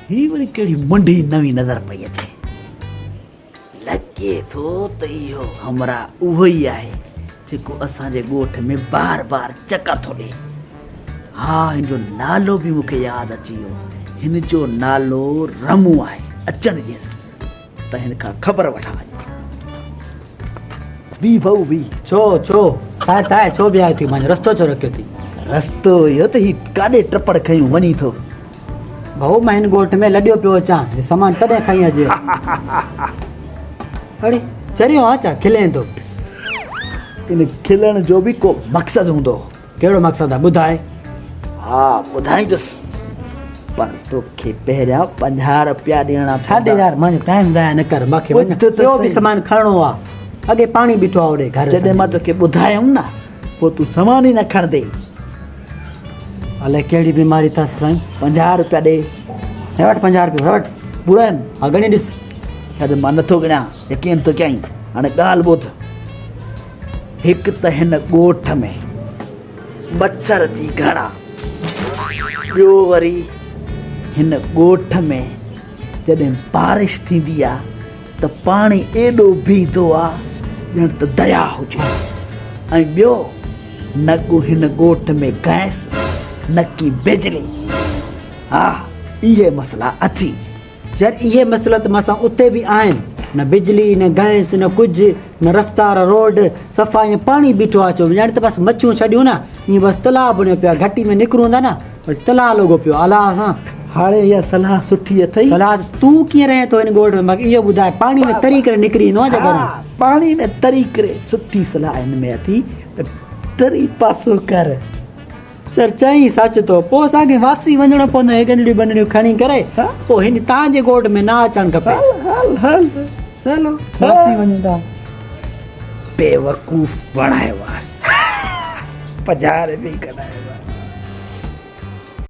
ही वरी कहिड़ी मुंडी नवी नज़र पई अचे। लॻे थो त इहो हमरा उहो ई आहे जेको असांजे ॻोठ में बार बार चकर थो ॾिए। हा, हिन जो नालो बि मूंखे यादि अची वियो। हिन जो नालो रमू आहे। अचणु ॾियसि त हिन खां ख़बर वठां। बी भाऊ बी। छो छो ताए छो बि आयो थी? मां रस्तो छो रखियो थी? रस्तो इहो त ही काॾे टपड़ खयूं वञी थो। भाऊ मां हिन ॻोठ में लॾियो पियो अचां, हे सामान तॾहिं खई अॼु। अड़े चरियो अचां खिले थो। इन खिलण जो बि को मक़सदु हूंदो। कहिड़ो मक़सदु आहे ॿुधाए? हा ॿुधाईंदुसि, पर तोखे पहिरियां 50 रुपया ॾियणा। छाॾे यार, मुंहिंजो टाइम ज़ाया न कर। मूंखे ॿियो बि सामान खणणो आहे। अॻे पाणी बीठो आहे ओॾे घर। जॾहिं मां तोखे ॿुधायमि न, पोइ तूं सामान ई न खणंदे। अलाए कहिड़ी बीमारी अथसि साईं। 50 रुपया ॾे। हे वटि 50 रुपया वटि। बुरा आहिनि? हा घणी ॾिस। शायदि मां नथो ॻणियां, यकीन थो कयईं। हाणे ॻाल्हि ॿुध। हिकु त हिन ॻोठ में मच्छर थी घणा। ॿियो वरी हिन ॻोठ में जॾहिं बारिश थींदी आहे त पाणी एॾो बीहंदो आहे ॼण त दरिया हुजे। ऐं ॿियो न को हिन ॻोठ में गैस न की बिजली। हा, इहे मसइला अथई। यार इहे मसइला त मां उते बि आहिनि। न बिजली न गैस न कुझु, न रस्ता न रोड, सफ़ा ईअं पाणी बीठो आहे। चो ॼण त बसि मच्छियूं छॾियूं न, ईअं बसि तलाउ बणियो पियो आहे। घटी में निकिरूं हूंदा न, बसि तलाउ लॻो पियो अला सां। हाणे इहा सलाह सुठी अथई। सलाह तूं कीअं रहे थो हिन ॻोठ में? मूंखे इहो ॿुधाए। पाणी में तरी करे निकिरी ईंदो आहे जॻह? पाणी में तरी करे सुठी सलाह हिन में अथई त तरी पासो कर। सर चई सच थो। पोइ असांखे वापसी वञिणो पवंदो हे गंढड़ियूं बंढड़ियूं खणी करे। पोइ हिन तव्हांजे ॻोठ में न अचणु खपे। हल चलो वापसी वञूं था। बेवकूफ़ बणायो आहे। 50 रुपये कढायो।